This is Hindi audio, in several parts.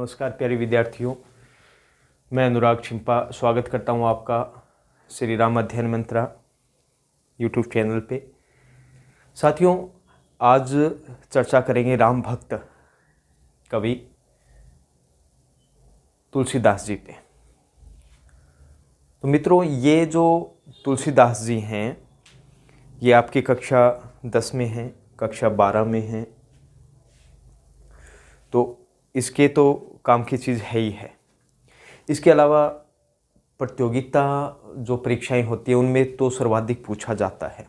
नमस्कार प्यारे विद्यार्थियों, मैं अनुराग छिंपा स्वागत करता हूं आपका श्री राम अध्ययन मंत्रा यूट्यूब चैनल पे। साथियों, आज चर्चा करेंगे राम भक्त कवि तुलसीदास जी पे। तो मित्रों, ये जो तुलसीदास जी हैं ये आपकी कक्षा 10 में हैं, कक्षा 12 में हैं, तो इसके तो काम की चीज़ है ही है। इसके अलावा प्रतियोगिता जो परीक्षाएं होती हैं उनमें तो सर्वाधिक पूछा जाता है।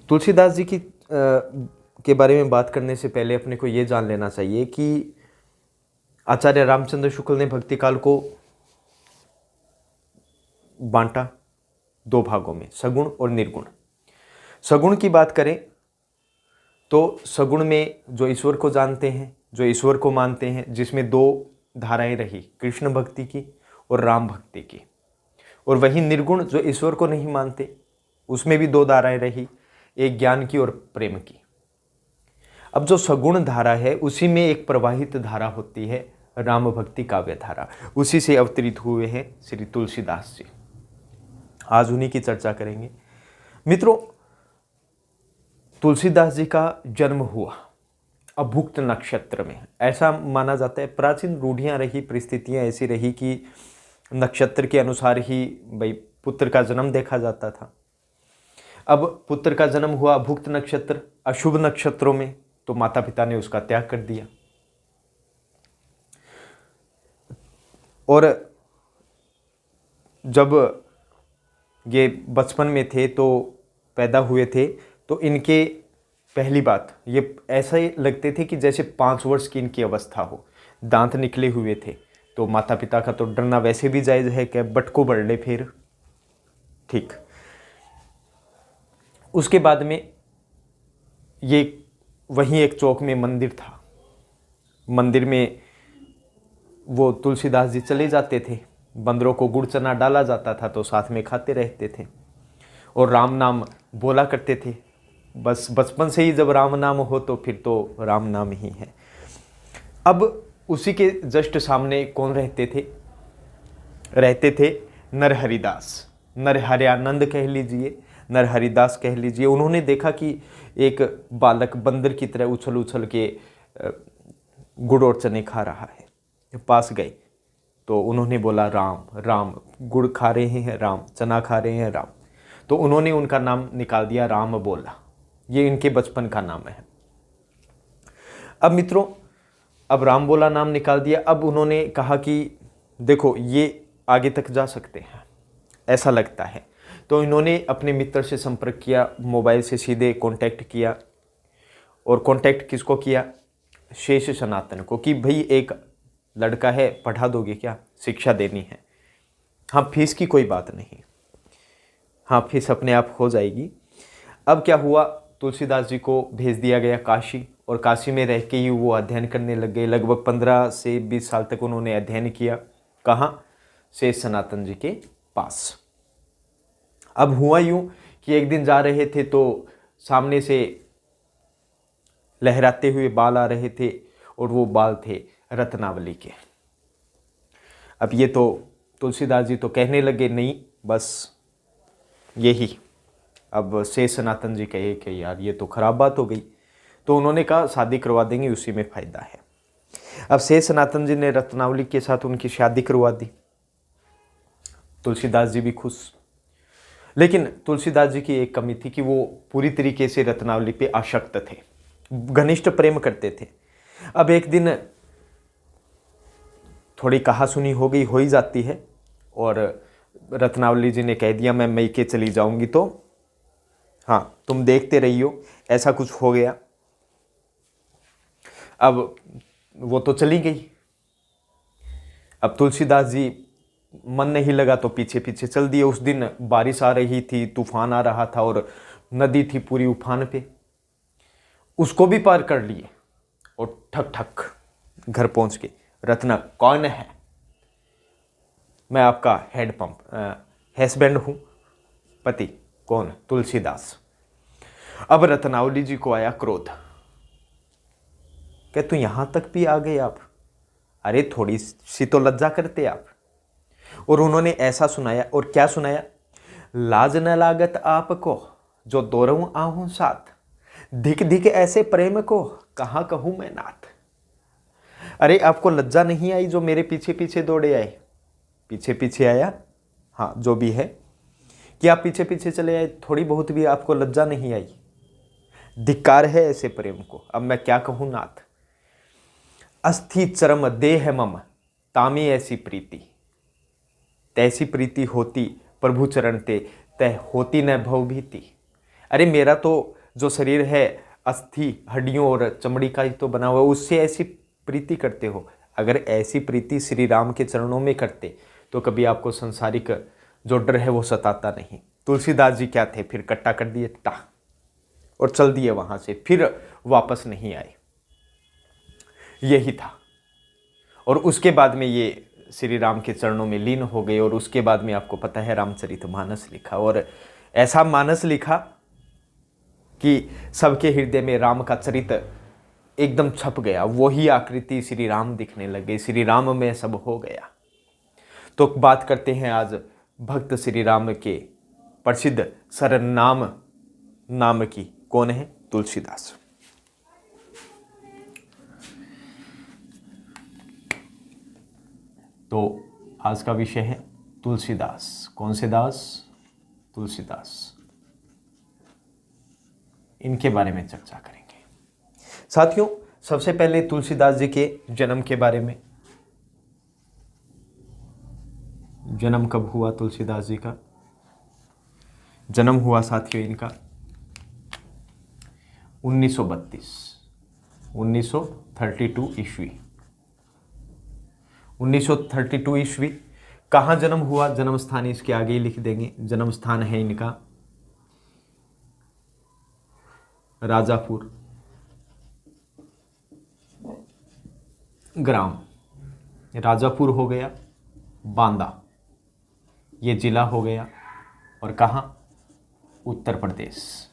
तुलसीदास जी के बारे में बात करने से पहले अपने को ये जान लेना चाहिए कि आचार्य रामचंद्र शुक्ल ने भक्ति काल को बांटा 2 भागों में, सगुण और निर्गुण। सगुण की बात करें तो सगुण में जो ईश्वर को जानते हैं, जो ईश्वर को मानते हैं, जिसमें 2 धाराएं रही, कृष्ण भक्ति की और राम भक्ति की। और वही निर्गुण जो ईश्वर को नहीं मानते, उसमें भी 2 धाराएं रही, एक ज्ञान की और प्रेम की। अब जो सगुण धारा है उसी में एक प्रवाहित धारा होती है, राम भक्ति काव्य धारा। उसी से अवतरित हुए हैं श्री तुलसीदास जी। आज उन्हीं की चर्चा करेंगे। मित्रों, तुलसीदास जी का जन्म हुआ अभुक्त नक्षत्र में। ऐसा माना जाता है, प्राचीन रूढ़ियाँ रही, परिस्थितियाँ ऐसी रही कि नक्षत्र के अनुसार ही भाई पुत्र का जन्म देखा जाता था। अब पुत्र का जन्म हुआ अभुक्त नक्षत्र, अशुभ नक्षत्रों में, तो माता पिता ने उसका त्याग कर दिया। और जब ये बचपन में थे तो पैदा हुए थे, तो इनके पहली बात ये ऐसा ही लगते थे कि जैसे 5 वर्ष की इनकी अवस्था हो। दांत निकले हुए थे, तो माता पिता का तो डरना वैसे भी जायज़ है कि बटको बढ़ ले फिर ठीक। उसके बाद में ये वहीं एक चौक में मंदिर था, मंदिर में वो तुलसीदास जी चले जाते थे। बंदरों को गुड़ चना डाला जाता था तो साथ में खाते रहते थे और राम नाम बोला करते थे। बस बचपन से ही जब राम नाम हो तो फिर तो राम नाम ही है। अब उसी के जस्ट सामने कौन रहते थे नरहरिदास, नरहरियानंद कह लीजिए, नरहरिदास कह लीजिए। उन्होंने देखा कि एक बालक बंदर की तरह उछल उछल के गुड़ और चने खा रहा है। पास गए तो उन्होंने बोला राम राम, गुड़ खा रहे हैं राम, चना खा रहे हैं राम। तो उन्होंने उनका नाम निकाल दिया राम बोला। ये इनके बचपन का नाम है। अब मित्रों, अब राम बोला नाम निकाल दिया। अब उन्होंने कहा कि देखो ये आगे तक जा सकते हैं, ऐसा लगता है। तो इन्होंने अपने मित्र से संपर्क किया, मोबाइल से सीधे कांटेक्ट किया। और कांटेक्ट किसको किया? शेष सनातन को, कि भाई एक लड़का है, पढ़ा दोगे क्या? शिक्षा देनी है। हाँ, फीस की कोई बात नहीं, हाँ फीस अपने आप हो जाएगी। अब क्या हुआ, तुलसीदास जी को भेज दिया गया काशी, और काशी में रह के ही वो अध्ययन करने लग गए। लगभग 15 से 20 साल तक उन्होंने अध्ययन किया। कहाँ? शेष सनातन जी के पास। अब हुआ यूं कि एक दिन जा रहे थे तो सामने से लहराते हुए बाल आ रहे थे, और वो बाल थे रत्नावली के। अब ये तो तुलसीदास जी तो कहने लगे नहीं बस यही। अब शेष सनातन जी कहे कि यार ये तो खराब बात हो गई। तो उन्होंने कहा शादी करवा देंगे, उसी में फ़ायदा है। अब शेष सनातन जी ने रत्नावली के साथ उनकी शादी करवा दी। तुलसीदास जी भी खुश। लेकिन तुलसीदास जी की एक कमी थी कि वो पूरी तरीके से रत्नावली पे आसक्त थे, घनिष्ठ प्रेम करते थे। अब एक दिन थोड़ी कहासुनी हो गई, हो ही जाती है, और रत्नावली जी ने कह दिया मैं मैके चली जाऊंगी, तो हाँ तुम देखते रहियो। ऐसा कुछ हो गया। अब वो तो चली गई। अब तुलसीदास जी मन नहीं लगा तो पीछे पीछे चल दिए। उस दिन बारिश आ रही थी, तूफान आ रहा था, और नदी थी पूरी उफान पे। उसको भी पार कर लिए और ठक ठक घर पहुंच के, रत्ना कौन है? मैं आपका हस्बैंड हूं, पति। कौन? तुलसीदास। अब रत्नावली जी को आया क्रोध, क्या तू यहां तक भी आ गए? आप अरे थोड़ी सी तो लज्जा करते आप। और उन्होंने ऐसा सुनाया, और क्या सुनाया, लाज न लागत आपको जो दोरऊं आहूं साथ, धिक धिक ऐसे प्रेम को कहाँ कहूं मैं नाथ। अरे आपको लज्जा नहीं आई जो मेरे पीछे पीछे दौड़े आए? पीछे पीछे आया, हाँ जो भी है, कि आप पीछे पीछे चले आए, थोड़ी बहुत भी आपको लज्जा नहीं आई? धिक्कार है ऐसे प्रेम को, अब मैं क्या कहूं नाथ। अस्थि चरम देह मम तामी ऐसी प्रीति, तैसी प्रीति होती प्रभु चरण ते, तय होती न भवभीति। अरे मेरा तो जो शरीर है अस्थि हड्डियों और चमड़ी का ही तो बना हुआ है, उससे ऐसी प्रीति करते हो। अगर ऐसी प्रीति श्री राम के चरणों में करते तो कभी आपको संसारिक जो डर है वो सताता नहीं। तुलसीदास जी क्या थे, फिर कट्टा कर दिए टा और चल दिए वहां से, फिर वापस नहीं आए। यही था। और उसके बाद में ये श्री राम के चरणों में लीन हो गए, और उसके बाद में आपको पता है रामचरितमानस लिखा, और ऐसा मानस लिखा कि सबके हृदय में राम का चरित्र एकदम छप गया। वही आकृति श्री राम दिखने लगे, श्री राम में सब हो गया। तो बात करते हैं आज भक्त श्री राम के प्रसिद्ध सरनाम नाम की। कौन है? तुलसीदास। तो आज का विषय है तुलसीदास। कौन से दास? तुलसीदास। इनके बारे में चर्चा करेंगे। साथियों, सबसे पहले तुलसीदास जी के जन्म के बारे में। जन्म कब हुआ तुलसीदास जी का? जन्म हुआ साथियों इनका 1932 ईस्वी। 1932 ईस्वी। कहाँ जन्म हुआ? जन्म स्थान इसके आगे ही लिख देंगे। जन्म स्थान है इनका राजापुर ग्राम। राजापुर हो गया, बांदा ये जिला हो गया, और कहाँ? उत्तर प्रदेश।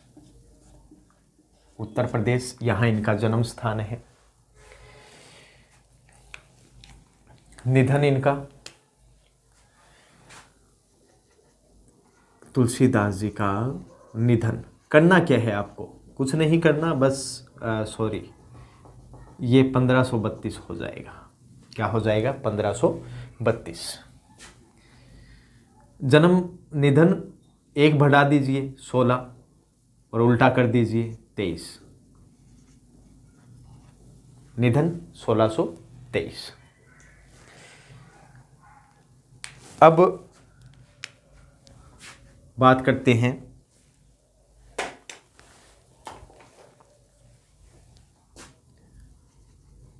उत्तर प्रदेश, यहाँ इनका जन्म स्थान है। निधन इनका, तुलसीदास जी का निधन। करना क्या है आपको? कुछ नहीं करना, बस सॉरी, ये 1532 हो जाएगा। क्या हो जाएगा? 1532। जन्म निधन एक बढ़ा दीजिए 16 और उल्टा कर दीजिए 23। निधन 1623। अब बात करते हैं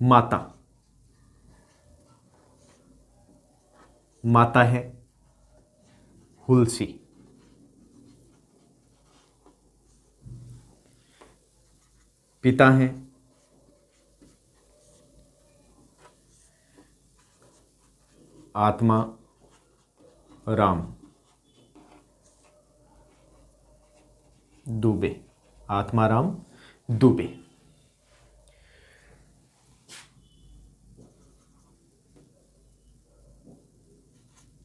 माता। माता है हुलसी। पिता हैं आत्मा राम दुबे। आत्माराम दुबे।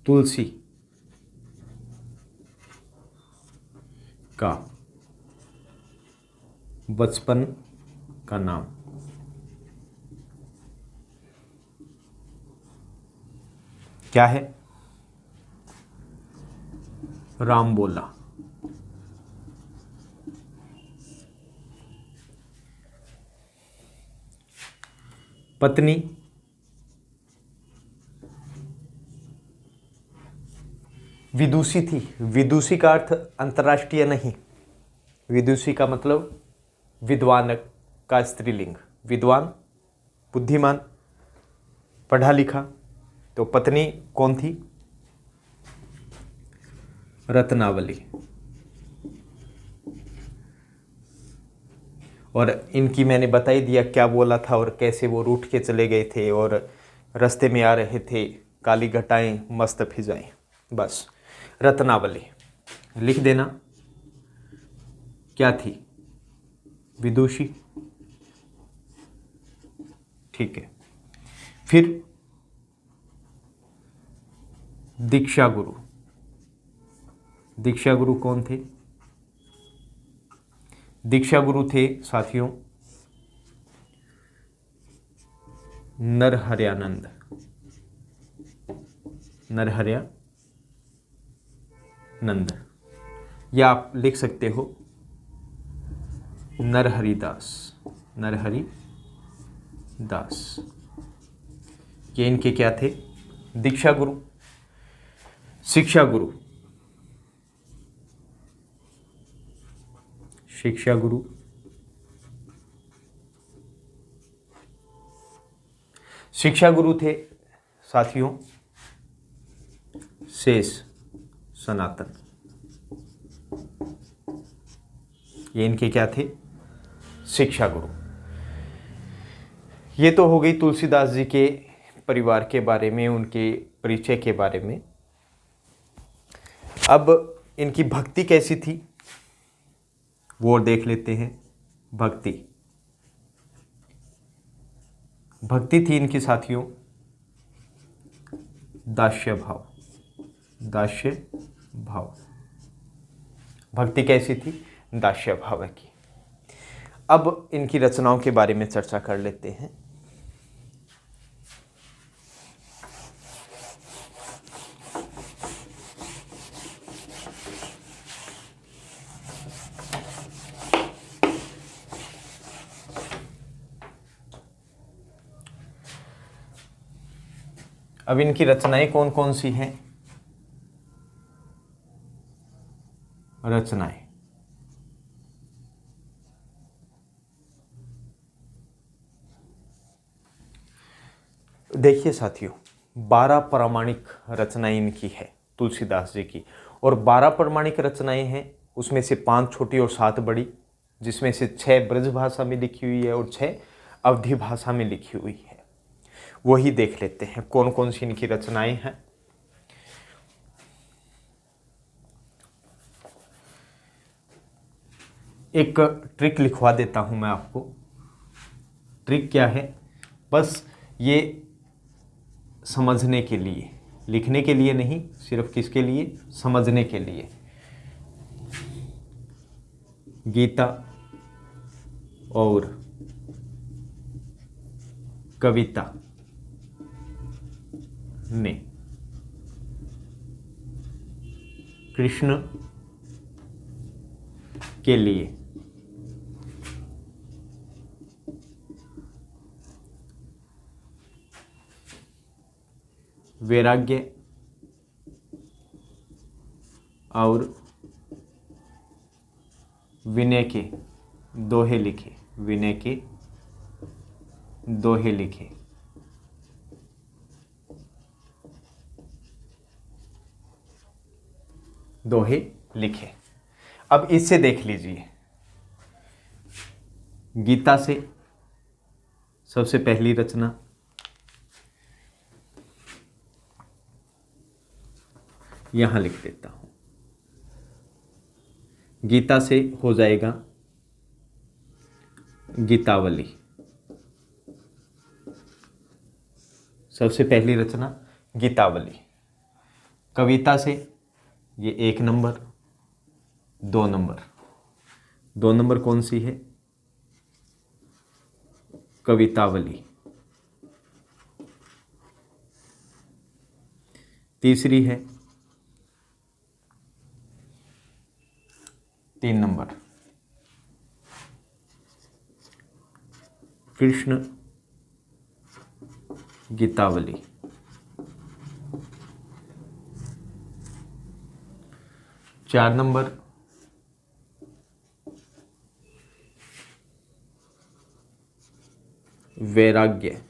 तुलसी का बचपन का नाम क्या है? राम बोला। पत्नी विदुषी थी। विदुषी का अर्थ अंतर्राष्ट्रीय नहीं। विदुषी का मतलब विद्वान का स्त्रीलिंग। विद्वान, बुद्धिमान, पढ़ा लिखा। तो पत्नी कौन थी? रत्नावली। और इनकी मैंने बता ही दिया क्या बोला था और कैसे वो रूठ के चले गए थे, और रास्ते में आ रहे थे काली घटाएं मस्त फिजाएं। बस रत्नावली लिख देना। क्या थी? विदुषी। ठीक है। फिर दीक्षा गुरु। दीक्षा गुरु कौन थे? दीक्षा गुरु थे साथियों नरहरयानंद। नरहरयानंद, या आप लिख सकते हो नरहरिदास। नरहरिदास ये इनके क्या थे? दीक्षा गुरु। शिक्षा गुरु। शिक्षा गुरु शिक्षा गुरु थे साथियों शेष सनातन। ये इनके क्या थे? शिक्षा गुरु। ये तो हो गई तुलसीदास जी के परिवार के बारे में, उनके परिचय के बारे में। अब इनकी भक्ति कैसी थी वो देख लेते हैं। भक्ति थी इनकी साथियों दास्य भाव। भक्ति कैसी थी? दास्य भाव की। अब इनकी रचनाओं के बारे में चर्चा कर लेते हैं। अब इनकी रचनाएं कौन कौन सी हैं? रचनाएं देखिए साथियों, 12 प्रामाणिक रचनाएं इनकी है तुलसीदास जी की। और 12 प्रामाणिक रचनाएं हैं, उसमें से 5 छोटी और 7 बड़ी, जिसमें से 6 ब्रज भाषा में लिखी हुई है और 6 अवधी भाषा में लिखी हुई है। वही देख लेते हैं कौन कौन सी इनकी रचनाएं हैं। एक ट्रिक लिखवा देता हूं मैं आपको। ट्रिक क्या है? बस ये समझने के लिए, लिखने के लिए नहीं, सिर्फ किसके लिए? समझने के लिए। गीता और कविता ने कृष्ण के लिए वैराग्य और विनय के दोहे लिखे। विनय के दोहे लिखे। दोहे लिखे। अब इससे देख लीजिए, गीता से सबसे पहली रचना यहां लिख देता हूं। गीता से हो जाएगा गीतावली। सबसे पहली रचना गीतावली। कविता से ये 1 नंबर, 2 नंबर। 2 नंबर कौन सी है? कवितावली। तीसरी है 3 नंबर कृष्ण गीतावली। 4 नंबर वैराग्य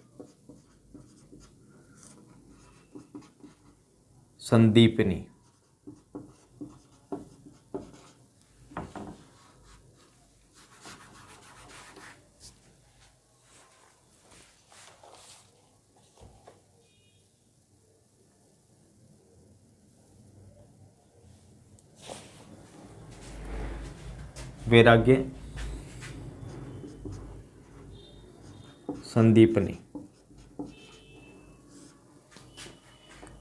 संदीपनी। वैराग्य संदीपनी।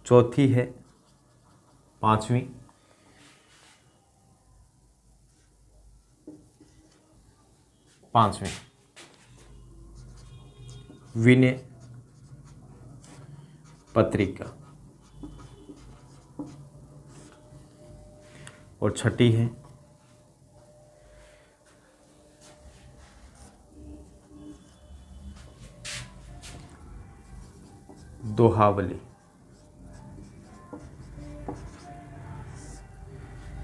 चौथी है 5वीं, विनय पत्रिका, और छठी है दोहावली।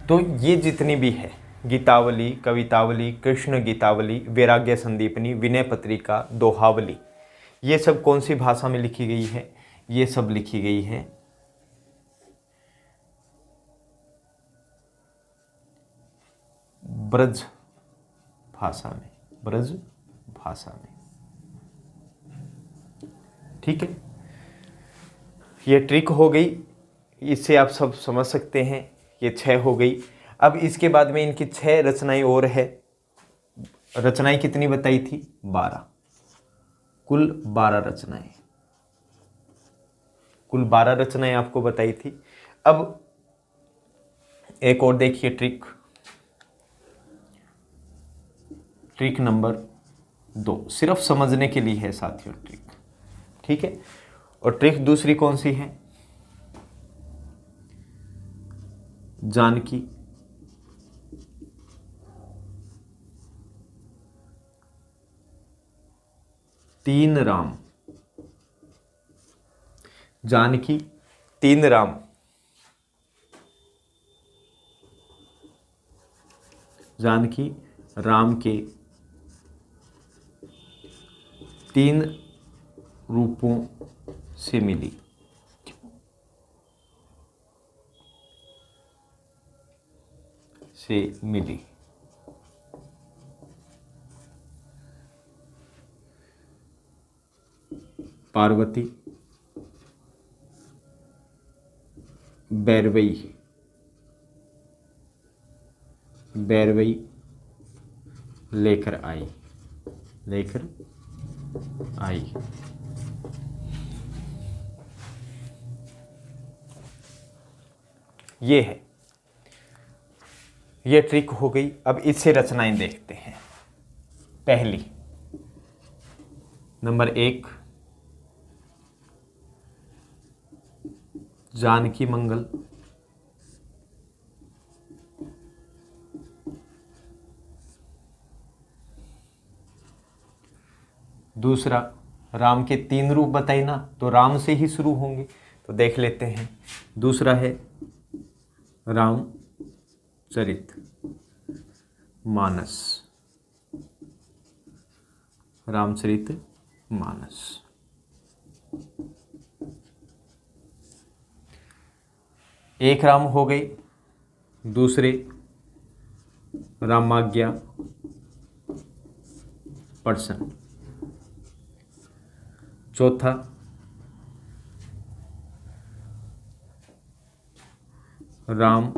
तो ये जितनी भी है, गीतावली, कवितावली, कृष्ण गीतावली, वैराग्य संदीपनी, विनय पत्रिका, दोहावली, ये सब कौन सी भाषा में लिखी गई है? ये सब लिखी गई है ब्रज भाषा में, ब्रज भाषा में। ठीक है, ये ट्रिक हो गई, इससे आप सब समझ सकते हैं। ये 6 हो गई। अब इसके बाद में इनकी 6 रचनाएं और है। रचनाएं कितनी बताई थी? 12, कुल 12 रचनाएं, कुल 12 रचनाएं आपको बताई थी। अब एक और देखिए ट्रिक, ट्रिक नंबर 2, सिर्फ समझने के लिए है साथियों ट्रिक। ठीक है, और ट्रिक दूसरी कौन सी है? जानकी तीन राम, जानकी तीन राम, जानकी राम के 3 रूपों से मिली। पार्वती, बैरवई, लेकर आई, ये है, ये ट्रिक हो गई। अब इससे रचनाएं देखते हैं। पहली, नंबर 1, जानकी मंगल। दूसरा, राम के 3 रूप बताई ना, तो राम से ही शुरू होंगे, तो देख लेते हैं। दूसरा है रामचरित मानस, एक राम हो गई। दूसरे रामाज्ञा पर्सन। चौथा राम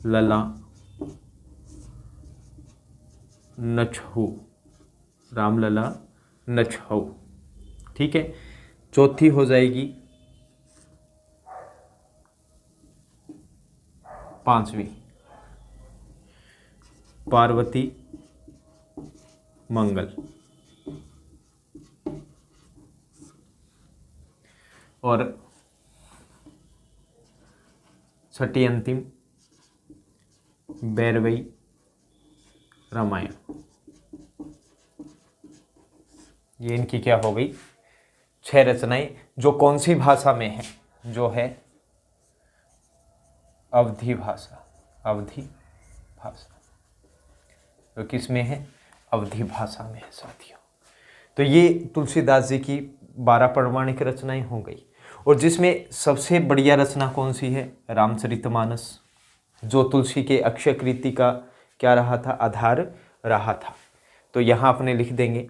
लला नछहु, ठीक है। चौथी हो जाएगी 5वीं, पार्वती मंगल। और छठी अंतिम बैरवई रामायण। ये इनकी क्या हो गई? 6 रचनाएं, जो कौन सी भाषा में है? जो है अवधी भाषा, तो किस में है? अवधी भाषा में है साथियों। तो ये तुलसीदास जी की 12 प्रमाणिक रचनाएं हो गई। और जिसमें सबसे बढ़िया रचना कौन सी है? रामचरितमानस, जो तुलसी के अक्षय कृति का क्या रहा था? आधार रहा था। तो यहां अपने लिख देंगे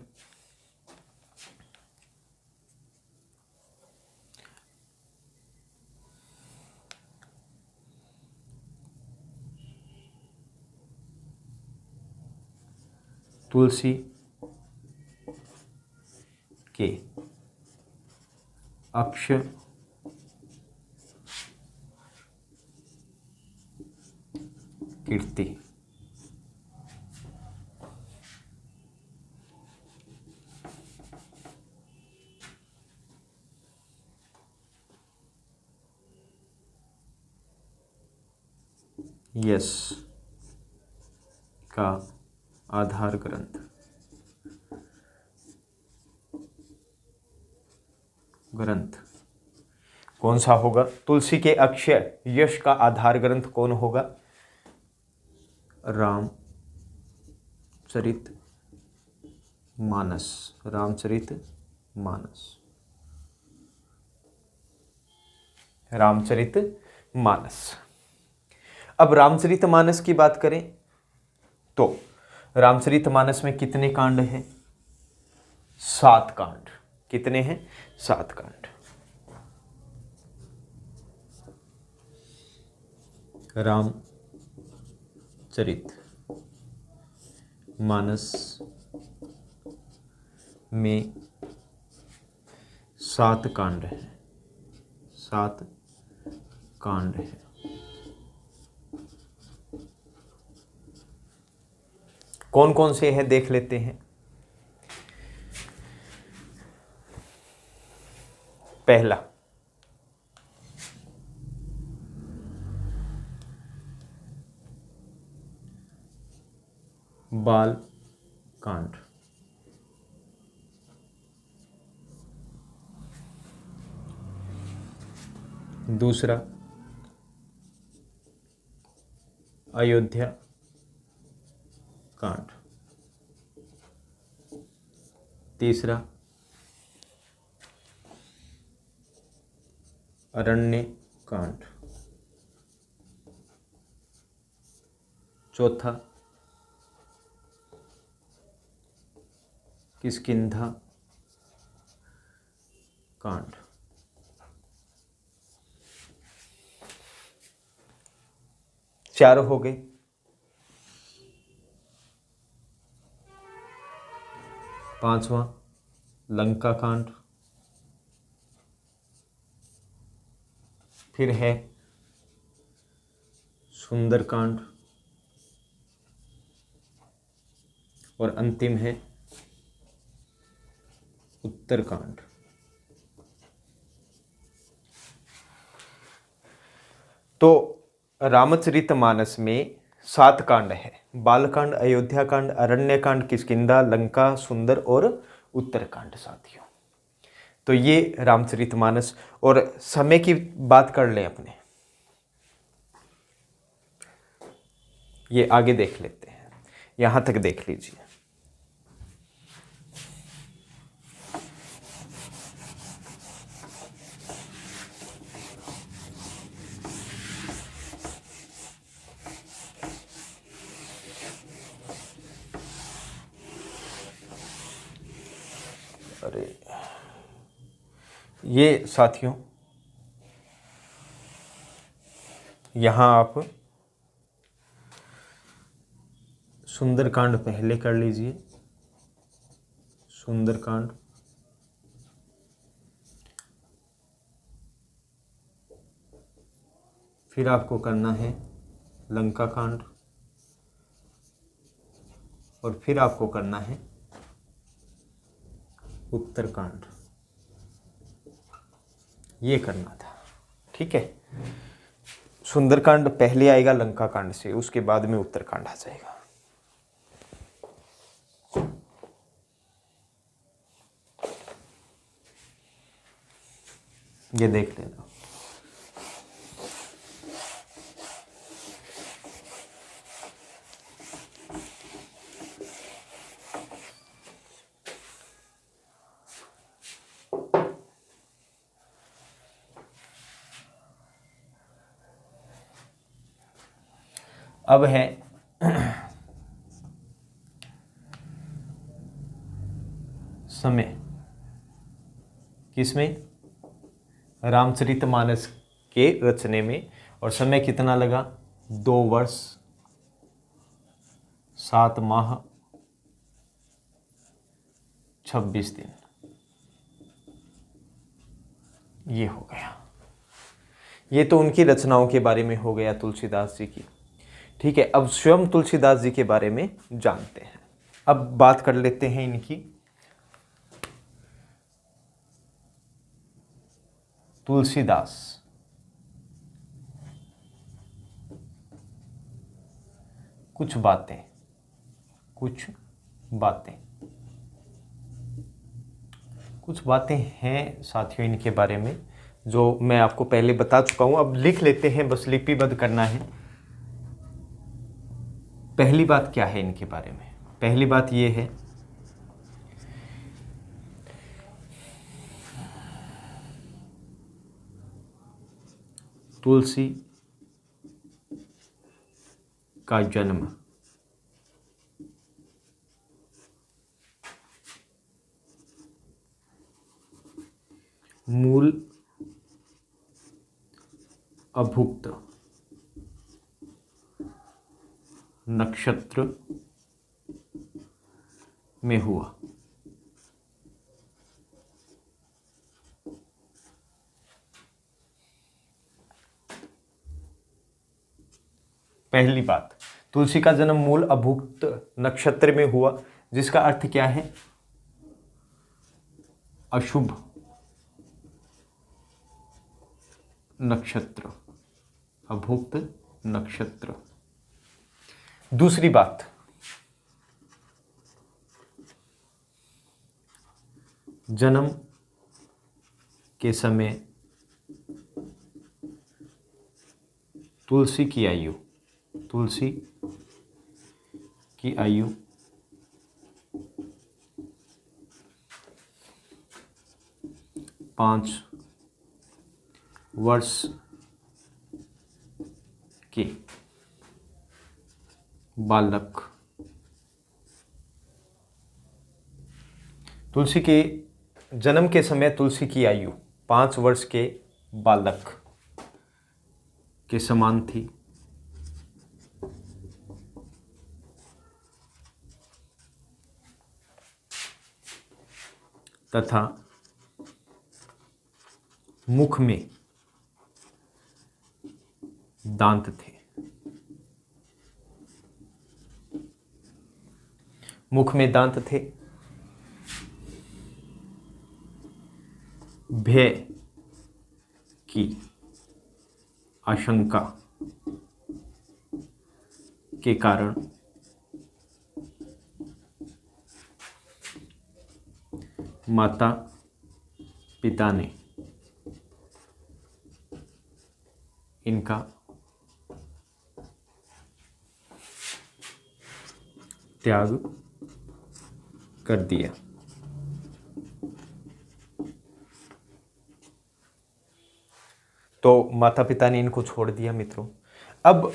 तुलसी के अक्षय कीर्ति। यश का आधार ग्रंथ कौन सा होगा? तुलसी के अक्षय यश का आधार ग्रंथ कौन होगा? रामचरित मानस। रामचरित मानस। रामचरित मानस। अब रामचरित मानस की बात करें तो रामचरित मानस में कितने कांड हैं? 7 कांड। कितने हैं? 7 कांड। रामचरित मानस में 7 कांड हैं। 7 कांड हैं। कौन कौन से हैं देख लेते हैं। पहला, बाल कांड। दूसरा, अयोध्या कांड। तीसरा, अरण्य कांड। चौथा, किष्किंधा कांड। चार हो गए। पांचवा, लंका कांड। फिर है सुंदर कांड और अंतिम है उत्तरकांड। तो रामचरितमानस में 7 कांड है। बालकांड, अयोध्याकांड, अरण्यकांड, किष्किंधा, लंका, सुंदर और उत्तरकांड साथियों। तो ये रामचरितमानस। और समय की बात कर लें अपने, ये आगे देख लेते हैं, यहां तक देख लीजिए। अरे ये साथियों, यहां आप सुंदरकांड पहले कर लीजिए। सुंदरकांड, फिर आपको करना है लंका कांड, और फिर आपको करना है उत्तरकांड। ये करना था, ठीक है। सुंदरकांड पहले आएगा लंका कांड से, उसके बाद में उत्तरकांड आ जाएगा। ये देख लेना। अब है समय। किसमें? रामचरितमानस के रचने में। और समय कितना लगा? 2 वर्ष 7 माह 26 दिन। ये हो गया। ये तो उनकी रचनाओं के बारे में हो गया, तुलसीदास जी की। ठीक है, अब स्वयं तुलसीदास जी के बारे में जानते हैं। अब बात कर लेते हैं इनकी। तुलसीदास कुछ बातें हैं साथियों इनके बारे में, जो मैं आपको पहले बता चुका हूं। अब लिख लेते हैं, बस लिपिबद्ध करना है। पहली बात क्या है इनके बारे में? पहली बात ये है, तुलसी का जन्म मूल अभुक्त नक्षत्र में हुआ। पहली बात, तुलसी का जन्म मूल अभुक्त नक्षत्र में हुआ, जिसका अर्थ क्या है? अशुभ नक्षत्र, अभुक्त नक्षत्र। दूसरी बात, जन्म के समय तुलसी की आयु 5 वर्ष के बालक। तुलसी के जन्म के समय तुलसी की आयु 5 वर्ष के बालक के समान थी, तथा मुख में दांत थे। मुख में दांत थे। भय की आशंका के कारण माता पिता ने इनका त्याग कर दिया। तो माता पिता ने इनको छोड़ दिया मित्रों। अब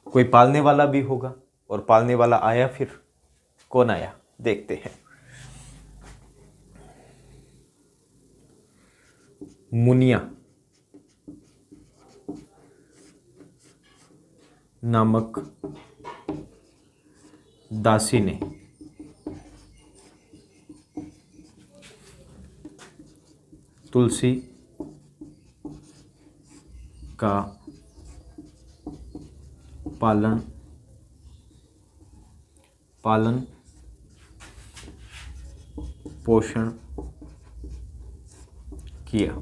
कोई पालने वाला भी होगा, और पालने वाला आया। फिर कौन आया देखते हैं। मुनिया नामक दासी ने तुलसी का पालन पोषण किया।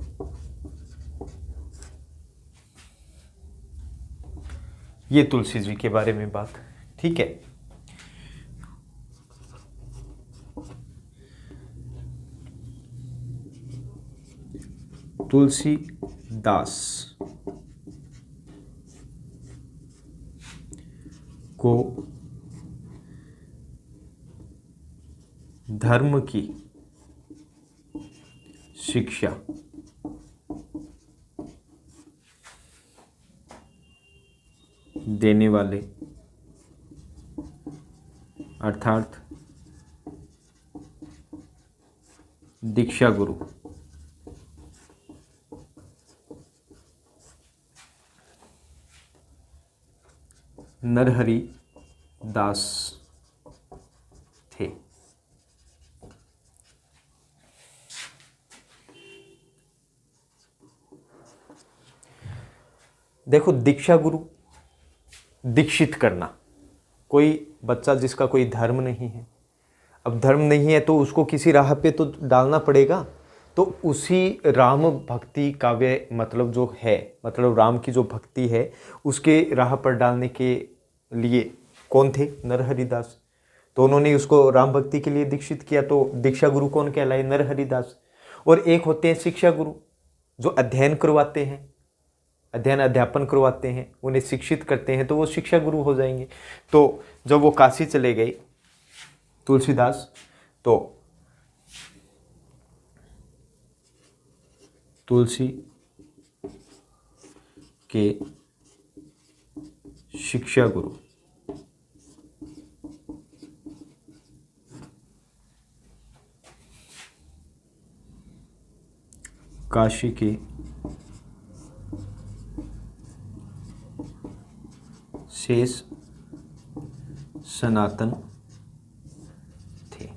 ये तुलसी जी के बारे में बात, ठीक है। तुलसीदास को धर्म की शिक्षा देने वाले अर्थात दीक्षा गुरु नरहरि दास थे। देखो, दीक्षा गुरु दीक्षित करना। कोई बच्चा जिसका कोई धर्म नहीं है, अब धर्म नहीं है तो उसको किसी राह पे तो डालना पड़ेगा। तो उसी राम भक्ति काव्य मतलब जो है, मतलब राम की जो भक्ति है उसके राह पर डालने के लिए कौन थे? नरहरिदास। तो उन्होंने उसको राम भक्ति के लिए दीक्षित किया। तो दीक्षा गुरु कौन कहलाए? नरहरिदास। और एक होते हैं शिक्षा गुरु, जो अध्ययन करवाते हैं, अध्ययन अध्यापन करवाते हैं, उन्हें शिक्षित करते हैं, तो वो शिक्षा गुरु हो जाएंगे। तो जब वो काशी चले गए तुलसीदास, तो तुलसी के शिक्षा गुरु काशी के शेष सनातन थे।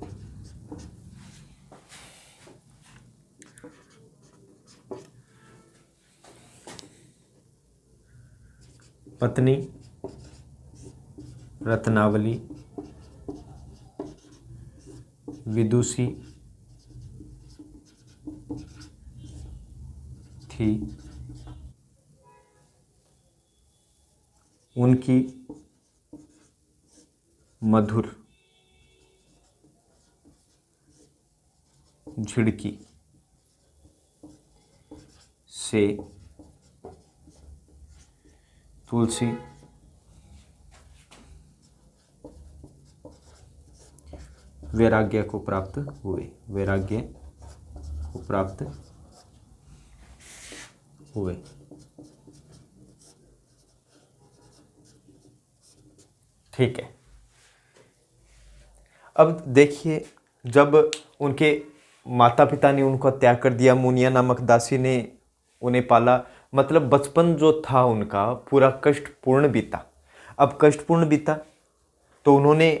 पत्नी रत्नावली विदुषी थी। उनकी मधुर झिड़की से तुलसी वैराग्य को प्राप्त हुए, वैराग्य को प्राप्त हुए। ठीक है। अब देखिए, जब उनके माता पिता ने उनको त्याग कर दिया, मुनिया नामक दासी ने उन्हें पाला, मतलब बचपन जो था उनका पूरा कष्टपूर्ण बीता। अब कष्टपूर्ण बीता तो उन्होंने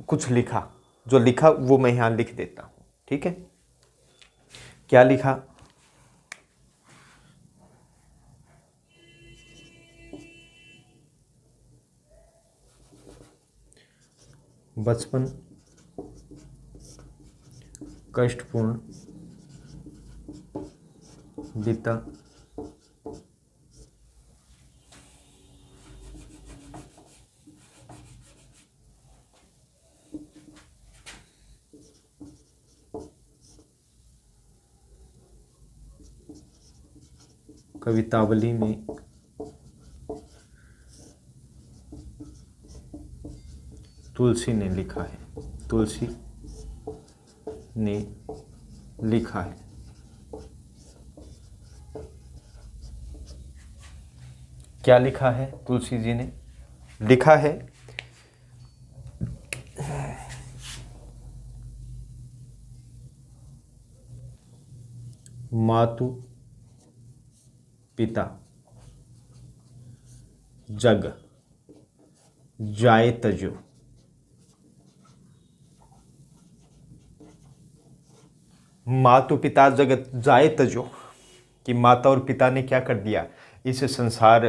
कुछ लिखा, जो लिखा वो मैं यहाँ लिख देता हूँ, ठीक है। क्या लिखा? बचपन कष्टपूर्ण बीता, कवितावली में तुलसी ने लिखा है, तुलसी ने लिखा है। क्या लिखा है? तुलसी जी ने लिखा है, मातु पिता जग जाए तजो, मातु पिता जगत जाए तजो, कि माता और पिता ने क्या कर दिया? इस संसार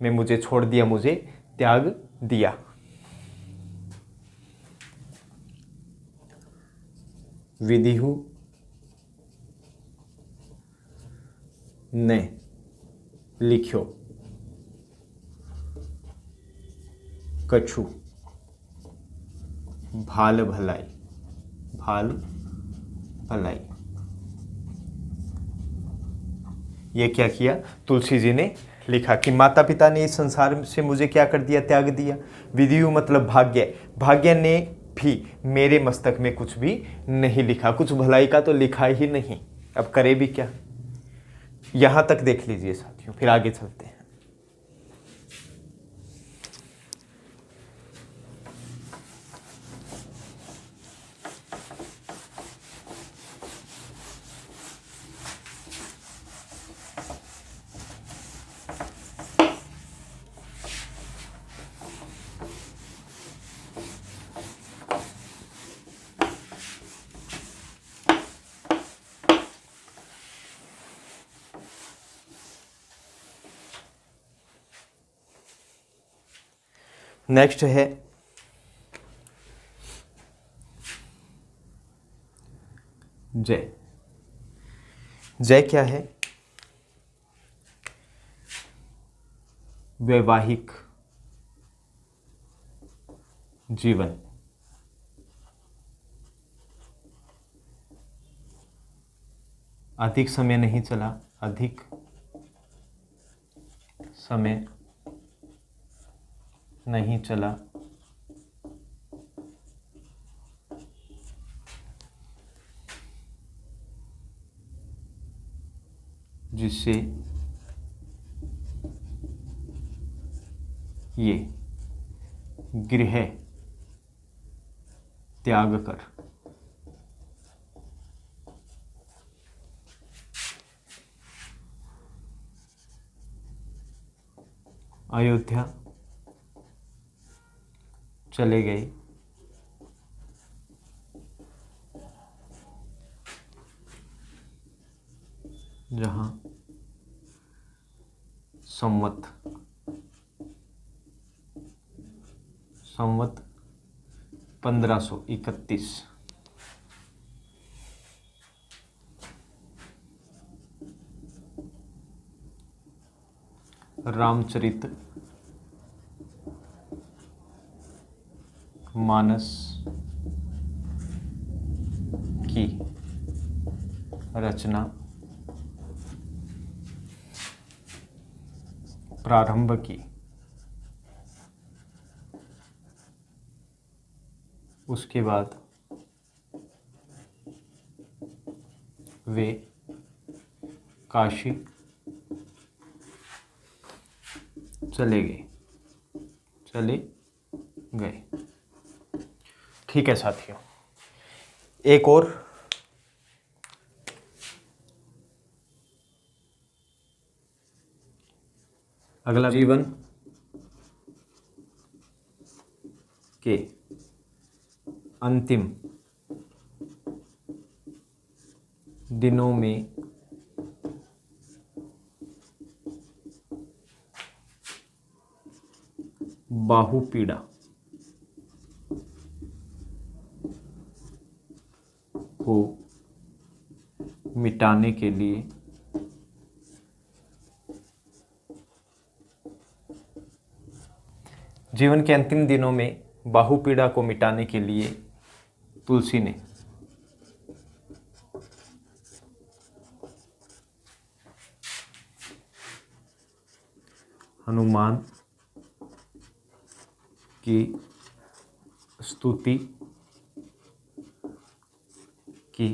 में मुझे छोड़ दिया, मुझे त्याग दिया। विधिहु ने लिख्यो कछु भाल भलाई, भाल भलाई। ये क्या किया? तुलसी जी ने लिखा कि माता पिता ने इस संसार से मुझे क्या कर दिया? त्याग दिया। विधियु मतलब भाग्य, भाग्य ने भी मेरे मस्तक में कुछ भी नहीं लिखा, कुछ भलाई का तो लिखा ही नहीं। अब करे भी क्या? यहां तक देख लीजिए साथियों, फिर आगे चलते हैं। नेक्स्ट है जय। जय क्या है? वैवाहिक जीवन। अधिक समय नहीं चला, अधिक समय नहीं चला, जिससे ये गृह त्याग कर अयोध्या चले गए, जहां संवत 1531 रामचरित मानस की रचना प्रारंभ की। उसके बाद वे काशी चले गए। ठीक है साथियों, एक और अगला, जीवन के अंतिम दिनों में बाहुपीड़ा को मिटाने के लिए जीवन के अंतिम दिनों में बाहुपीड़ा को मिटाने के लिए तुलसी ने हनुमान की स्तुति की।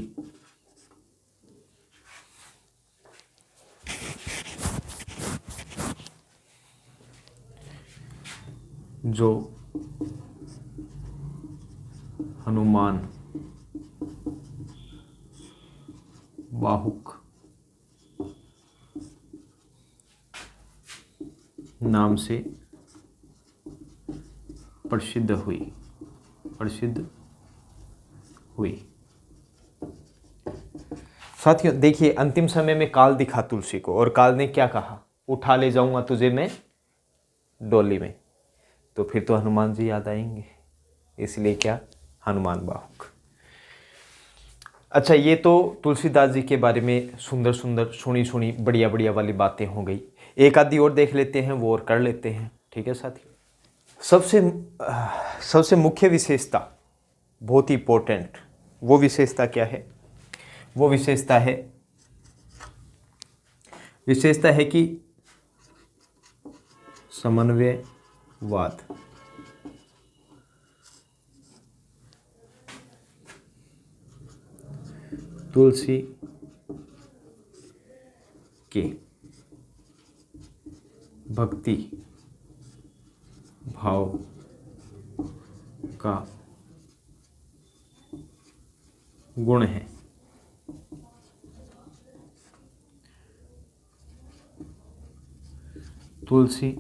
जो हनुमान बाहुक नाम से प्रसिद्ध हुई। साथियों देखिए, अंतिम समय में काल दिखा तुलसी को और काल ने क्या कहा? उठा ले जाऊंगा तुझे मैं डोली में। तो फिर तो हनुमान जी याद आएंगे, इसलिए क्या, हनुमान बाहुक। अच्छा, ये तो तुलसीदास जी के बारे में सुंदर सुंदर सुनी बढ़िया बढ़िया वाली बातें हो गई। एक आदि और देख लेते हैं, वो और कर लेते हैं। ठीक है साथियों, सबसे मुख्य विशेषता, बहुत ही इंपॉर्टेंट, वो विशेषता क्या है? वो विशेषता है कि समन्वयवाद। तुलसी के भक्ति भाव का गुण है। तुलसी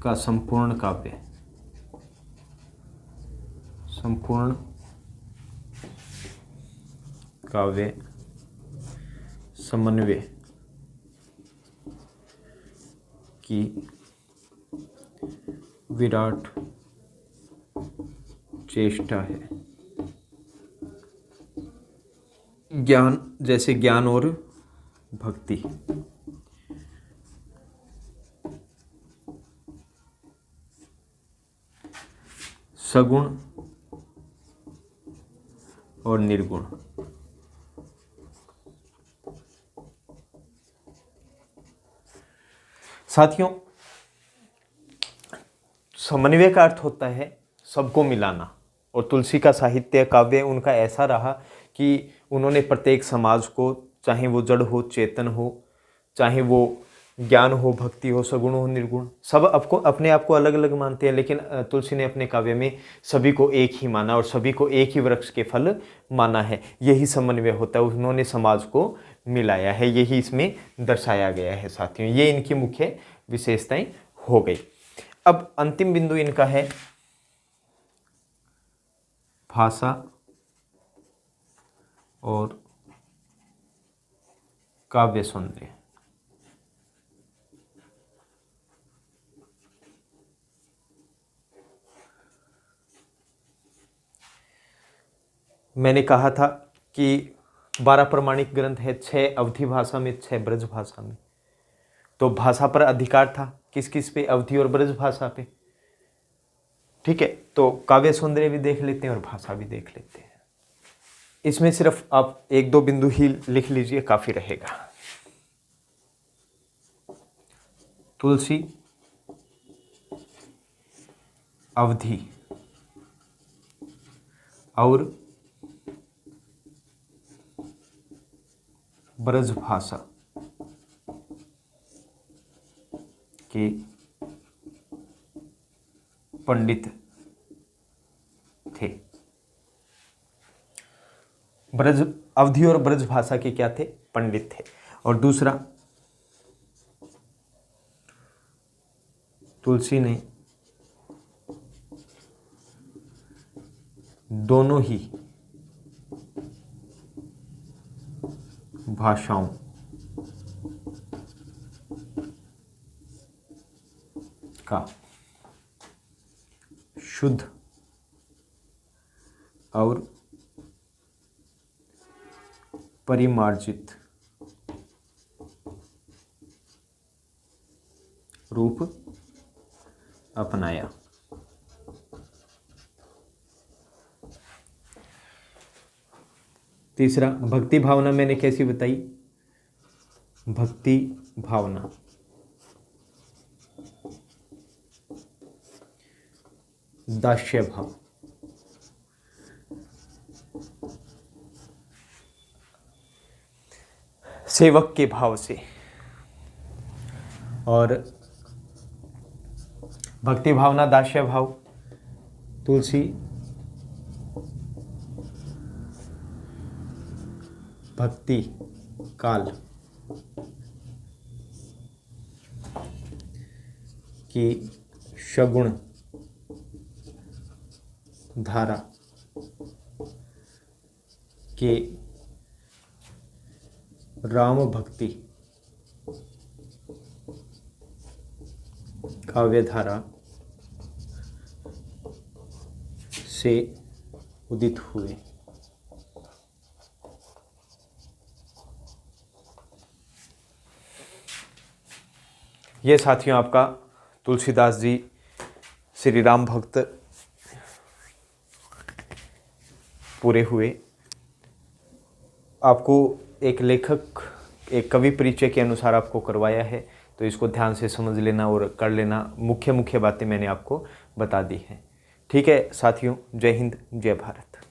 का संपूर्ण काव्य समन्वय की विराट चेष्टा है। ज्ञान, जैसे ज्ञान और भक्ति। सगुण और निर्गुण। साथियों, समन्वय का अर्थ होता है सबको मिलाना, और तुलसी का साहित्य काव्य उनका ऐसा रहा कि उन्होंने प्रत्येक समाज को, चाहे वो जड़ हो चेतन हो, चाहे वो ज्ञान हो भक्ति हो, सगुण हो निर्गुण, सब आपको अपने आप को अलग अलग मानते हैं, लेकिन तुलसी ने अपने काव्य में सभी को एक ही माना और सभी को एक ही वृक्ष के फल माना है। यही समन्वय होता है, उन्होंने समाज को मिलाया है, यही इसमें दर्शाया गया है। साथियों, ये इनकी मुख्य विशेषताएं हो गई। अब अंतिम बिंदु इनका है भाषा और काव्य सौंदर्य। मैंने कहा था कि 12 प्रमाणिक ग्रंथ है, 6 अवधी भाषा में, 6 ब्रज भाषा में। तो भाषा पर अधिकार था किस किस पे? अवधी और ब्रज भाषा पे। ठीक है, तो काव्य सौंदर्य भी देख लेते हैं और भाषा भी देख लेते हैं। इसमें सिर्फ आप 1-2 बिंदु ही लिख लीजिए, काफी रहेगा। तुलसी अवधी और ब्रज भाषा के पंडित थे। ब्रज, अवधी और ब्रज भाषा के क्या थे? पंडित थे। और दूसरा, तुलसी ने दोनों ही भाषाओं का शुद्ध और परिमार्जित रूप अपनाया। तीसरा, भक्ति भावना मैंने कैसी बताई? भक्ति भावना दास्य भाव, सेवक के भाव से, और भक्ति भावना दास्य भाव तुलसी भक्ति काल की सगुण धारा के राम भक्ति काव्य धारा से उदित हुए। ये साथियों आपका तुलसीदास जी श्री राम भक्त पूरे हुए। आपको एक लेखक, एक कवि परिचय के अनुसार आपको करवाया है, तो इसको ध्यान से समझ लेना और कर लेना। मुख्य मुख्य बातें मैंने आपको बता दी हैं। ठीक है साथियों, जय हिंद, जय भारत।